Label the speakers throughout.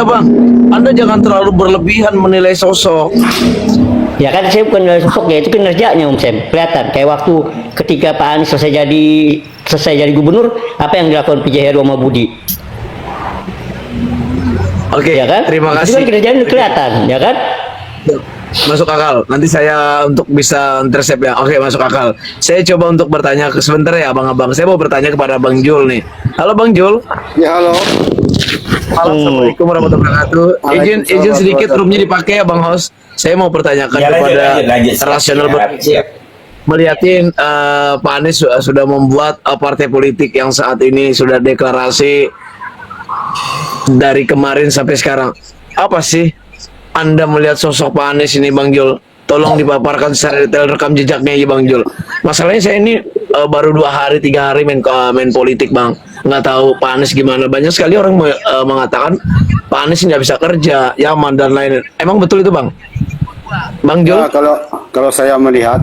Speaker 1: Bang, Anda jangan terlalu berlebihan menilai sosok.
Speaker 2: Ya kan saya bukan nilai sosok, ya itu kinerjanya Om Sam. Kelihatan kayak waktu ketika Pak Anies selesai jadi gubernur, apa yang dilakukan PJ Heru sama Budi.
Speaker 1: Oke,
Speaker 2: Ya kan?
Speaker 1: terima
Speaker 2: Itu kan
Speaker 1: kasih.
Speaker 2: kinerjanya kelihatan, ya kan?
Speaker 1: Masuk akal. Nanti saya untuk bisa intercept ya. Oke, masuk akal. Saya coba untuk bertanya ke sebentar ya, abang-abang. Saya mau bertanya kepada Bang Jul nih. Halo Bang Jul.
Speaker 3: Ya halo.
Speaker 1: Assalamualaikum warahmatullahi wabarakatuh. Izin sedikit roomnya dipakai ya Bang Host. Saya mau pertanyakan
Speaker 4: Ya,
Speaker 1: kepada
Speaker 4: lanjut.
Speaker 1: rasional
Speaker 4: Siap.
Speaker 1: melihatin Pak Anies sudah membuat partai politik yang saat ini sudah deklarasi dari kemarin sampai sekarang. Apa sih Anda melihat sosok Pak Anies ini Bang Jul? Tolong dipaparkan secara detail rekam jejaknya ya Bang Jul. Masalahnya saya ini baru 2 hari 3 hari main politik Bang. Nggak tahu Pak Anies gimana. Banyak sekali orang mengatakan Pak Anies nggak bisa kerja, Yaman dan lain-lain. Emang betul itu Bang? Bang Jul?
Speaker 3: Ya, kalau saya melihat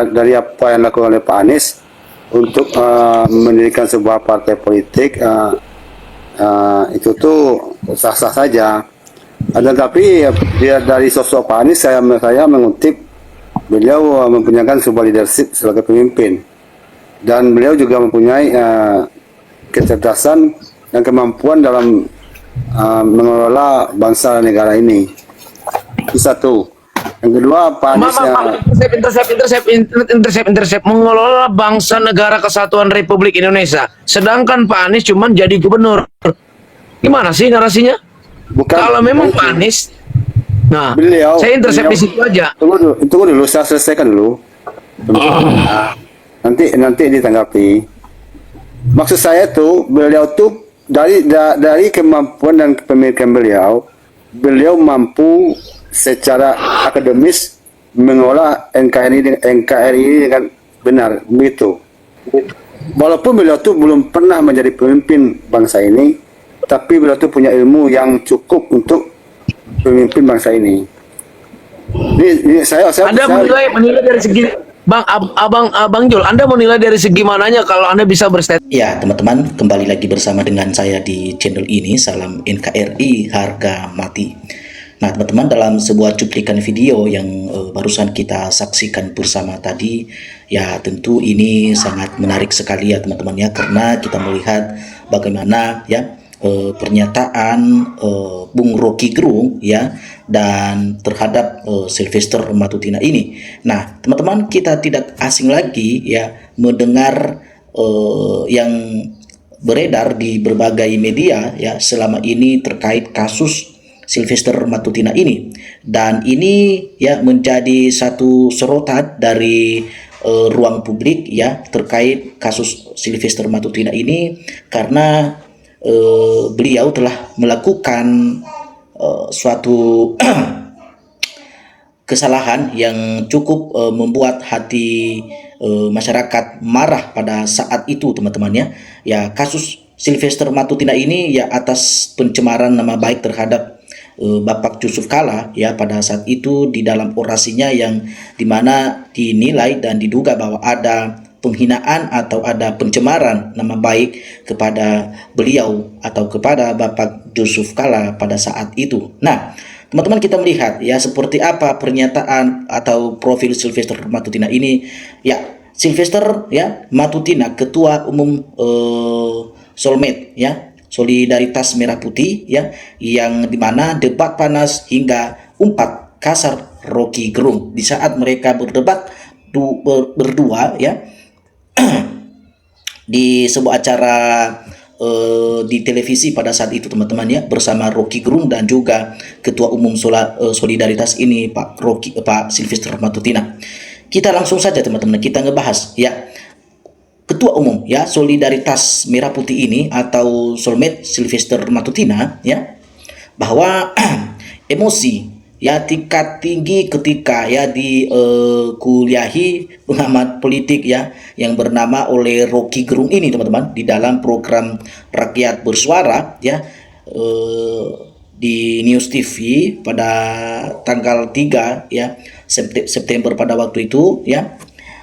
Speaker 3: dari apa yang dilakukan oleh Pak Anies untuk mendirikan sebuah partai politik, itu tuh sah-sah saja. Tapi dia dari sosok Pak Anies saya mengutip beliau mempunyai sebuah leadership sebagai pemimpin dan beliau juga mempunyai kecerdasan dan kemampuan dalam mengelola bangsa dan negara ini. Itu satu. Yang kedua, Pak Anies
Speaker 1: Intercept mengelola bangsa negara kesatuan Republik Indonesia. Sedangkan Pak Anies cuma jadi gubernur. Gimana sih narasinya?
Speaker 3: bukan
Speaker 1: Kalau memang Pak Anies, nah,
Speaker 3: beliau,
Speaker 1: saya intercept di situ aja.
Speaker 3: Tunggu dulu, saya selesaikan dulu. Nanti ditanggapi. Maksud saya tuh beliau tuh dari kemampuan dan kepemilikan beliau mampu secara akademis mengolah NKRI ini dengan benar, begitu. Walaupun beliau tuh belum pernah menjadi pemimpin bangsa ini, tapi beliau tuh punya ilmu yang cukup untuk pemimpin bangsa ini. Ini
Speaker 1: Anda menilai dari segi Abang Jul, Anda menilai dari segi mananya kalau Anda bisa berstatement?
Speaker 5: Ya, teman-teman, kembali lagi bersama dengan saya di channel ini. Salam NKRI harga mati. Nah, teman-teman, dalam sebuah cuplikan video yang barusan kita saksikan bersama tadi, ya tentu ini sangat menarik sekali ya teman-teman ya, karena kita melihat bagaimana ya pernyataan Bung Rocky Gerung ya dan terhadap Sylvester Matutina ini. Nah, teman-teman, kita tidak asing lagi ya mendengar yang beredar di berbagai media ya selama ini terkait kasus Sylvester Matutina ini, dan ini ya menjadi satu sorotan dari ruang publik ya terkait kasus Sylvester Matutina ini, karena beliau telah melakukan suatu kesalahan yang cukup membuat hati masyarakat marah pada saat itu teman-teman ya. Ya, kasus Sylvester Matutina ini ya atas pencemaran nama baik terhadap Bapak Yusuf Kala ya pada saat itu di dalam orasinya yang dimana dinilai dan diduga bahwa ada penghinaan atau ada pencemaran nama baik kepada beliau atau kepada Bapak Yusuf Kala pada saat itu. Nah, teman-teman, kita melihat ya seperti apa pernyataan atau profil Sylvester Matutina ini. Ya, Sylvester ya Matutina, Ketua Umum Solmed ya, Solidaritas Merah Putih ya, yang dimana debat panas hingga umpat kasar Rocky Gerung di saat mereka berdebat berdua ya di sebuah acara di televisi pada saat itu teman-teman ya, bersama Rocky Gerung dan juga Ketua Umum Solidaritas ini Pak Sylvester Matutina. Kita langsung saja teman-teman, kita ngebahas ya Ketua Umum ya Solidaritas Merah Putih ini atau Solmed Sylvester Matutina ya, bahwa emosi ya tingkat tinggi ketika ya kuliahi pengamat politik ya yang bernama oleh Rocky Gerung ini teman-teman di dalam program Rakyat Bersuara ya di News TV pada tanggal 3 ya September pada waktu itu ya.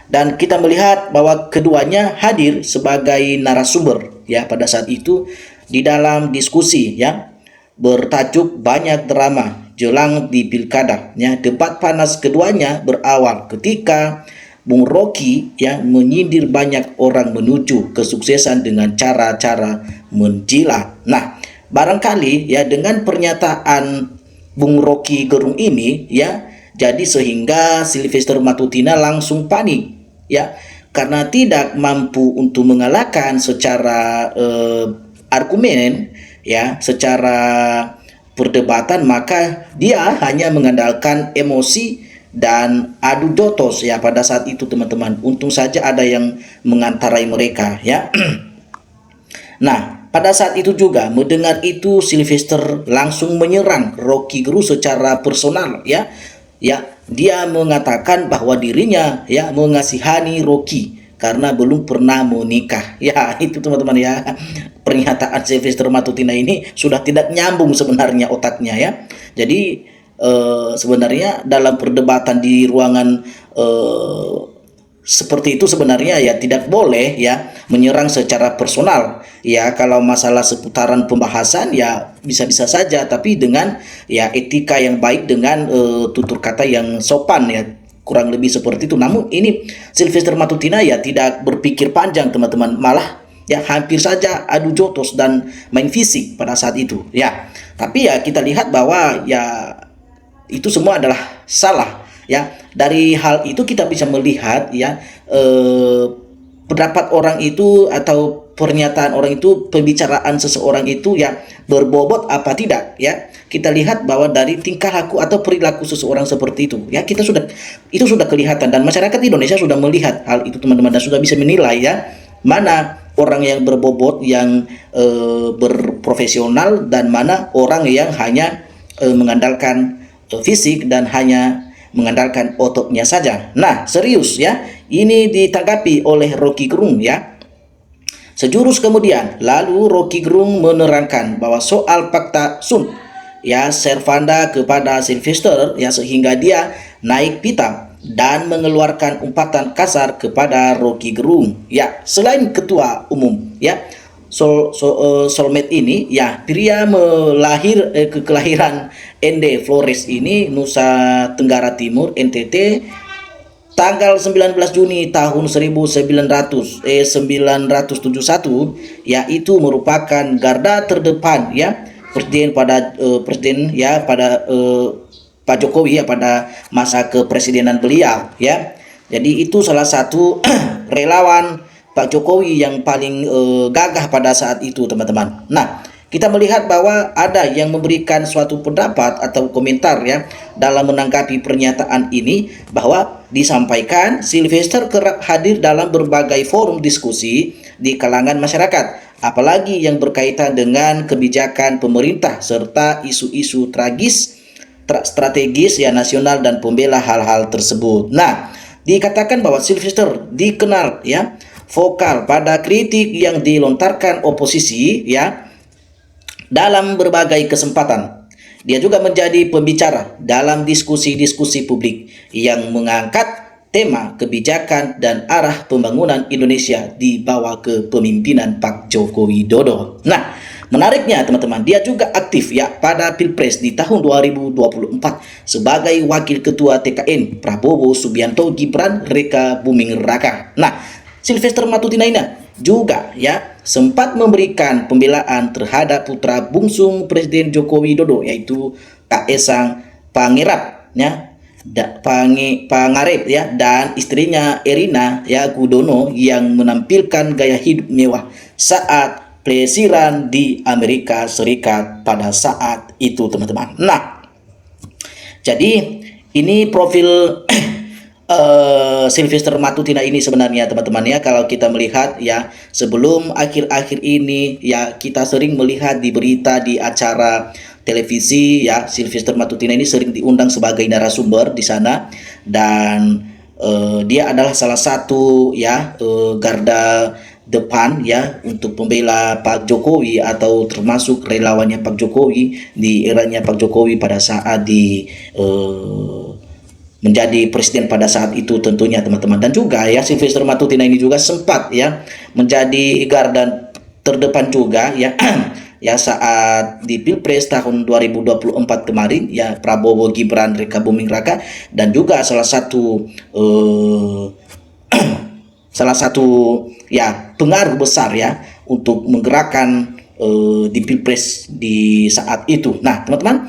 Speaker 5: Dan kita melihat bahwa keduanya hadir sebagai narasumber ya pada saat itu di dalam diskusi ya bertajuk Banyak Drama Jelang di Pilkada. Ya, debat panas keduanya berawal ketika Bung Rocky ya menyindir banyak orang menuju kesuksesan dengan cara-cara menjilat. Nah, barangkali ya dengan pernyataan Bung Rocky Gerung ini ya, jadi sehingga Sylvester Matutina langsung panik ya, karena tidak mampu untuk mengalahkan secara argumen ya, secara perdebatan, maka dia hanya mengandalkan emosi dan adu jotos ya pada saat itu teman-teman. Untung saja ada yang mengantarai mereka ya. Nah, pada saat itu juga mendengar itu Sylvester langsung menyerang Rocky Gerung secara personal ya. Ya, dia mengatakan bahwa dirinya ya mengasihani Rocky karena belum pernah menikah. Ya, itu teman-teman ya. Pernyataan Sylvester Matutina ini sudah tidak nyambung sebenarnya otaknya ya. Jadi sebenarnya dalam perdebatan di ruangan seperti itu sebenarnya ya tidak boleh ya menyerang secara personal ya. Kalau masalah seputaran pembahasan ya bisa-bisa saja, tapi dengan ya etika yang baik, dengan tutur kata yang sopan ya, kurang lebih seperti itu. Namun ini Sylvester Matutina ya tidak berpikir panjang teman-teman, malah ya hampir saja adu jotos dan main fisik pada saat itu ya. Tapi ya kita lihat bahwa ya itu semua adalah salah ya. Dari hal itu kita bisa melihat ya pendapat orang itu atau pernyataan orang itu, pembicaraan seseorang itu ya berbobot apa tidak ya. Kita lihat bahwa dari tingkah laku atau perilaku seseorang seperti itu ya, itu sudah kelihatan, dan masyarakat Indonesia sudah melihat hal itu teman-teman, dan sudah bisa menilai ya mana orang yang berbobot, yang berprofesional, dan mana orang yang hanya mengandalkan fisik dan hanya mengandalkan ototnya saja. Nah, serius ya, ini ditanggapi oleh Rocky Gerung ya. Sejurus kemudian, lalu Rocky Gerung menerangkan bahwa soal fakta sun ya servanda kepada Sylvester ya, sehingga dia naik pitam dan mengeluarkan umpatan kasar kepada Rocky Gerung ya. Selain ketua umum ya Solmed ini ya, pria kelahiran Ende Flores ini, Nusa Tenggara Timur, NTT, tanggal 19 Juni tahun 1971 yaitu merupakan garda terdepan ya presiden pada Pak Jokowi ya pada masa kepresidenan beliau ya. Jadi itu salah satu relawan Pak Jokowi yang paling gagah pada saat itu teman-teman. Nah, kita melihat bahwa ada yang memberikan suatu pendapat atau komentar ya dalam menanggapi pernyataan ini, bahwa disampaikan Sylvester kerap hadir dalam berbagai forum diskusi di kalangan masyarakat, apalagi yang berkaitan dengan kebijakan pemerintah serta isu-isu strategis ya nasional dan pembela hal-hal tersebut. Nah, dikatakan bahwa Sylvester dikenal ya vokal pada kritik yang dilontarkan oposisi ya dalam berbagai kesempatan. Dia juga menjadi pembicara dalam diskusi-diskusi publik yang mengangkat tema kebijakan dan arah pembangunan Indonesia di bawah kepemimpinan Pak Joko Widodo. Nah, menariknya teman-teman, dia juga aktif ya pada Pilpres di tahun 2024 sebagai Wakil Ketua TKN Prabowo Subianto Gibran Reka Buming Raka. Nah, Sylvester Matutina juga ya sempat memberikan pembelaan terhadap putra bungsung Presiden Joko Widodo, yaitu Kaesang Pangarep ya, Pangarep ya, dan istrinya Erina ya Gudono yang menampilkan gaya hidup mewah saat pelesiran di Amerika Serikat pada saat itu teman-teman. Nah, jadi ini profil Sylvester Matutina ini sebenarnya teman-teman ya. Kalau kita melihat ya, sebelum akhir-akhir ini ya, kita sering melihat di berita, di acara televisi ya, Sylvester Matutina ini sering diundang sebagai narasumber di sana, dan dia adalah salah satu ya garda depan ya untuk pembela Pak Jokowi, atau termasuk relawannya Pak Jokowi di eranya Pak Jokowi pada saat menjadi presiden pada saat itu tentunya teman-teman. Dan juga ya Sylvester Matutina ini juga sempat ya menjadi garda terdepan juga ya ya saat di Pilpres tahun 2024 kemarin ya Prabowo Gibran Reka Buming Raka, dan juga salah satu salah satu ya pengaruh besar ya untuk menggerakkan di Pilpres di saat itu. Nah, teman-teman,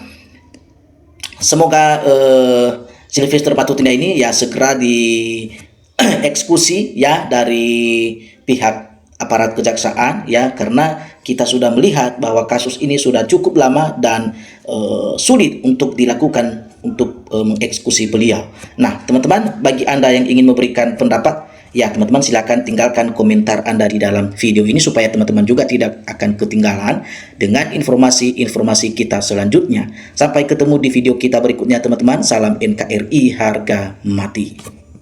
Speaker 5: semoga Sylvester Matutina ini ya segera dieksekusi ya dari pihak aparat kejaksaan ya, karena kita sudah melihat bahwa kasus ini sudah cukup lama dan sulit untuk dilakukan untuk mengeksekusi beliau. Nah, teman-teman, bagi Anda yang ingin memberikan pendapat, ya teman-teman silakan tinggalkan komentar Anda di dalam video ini supaya teman-teman juga tidak akan ketinggalan dengan informasi-informasi kita selanjutnya. Sampai ketemu di video kita berikutnya teman-teman. Salam NKRI harga mati.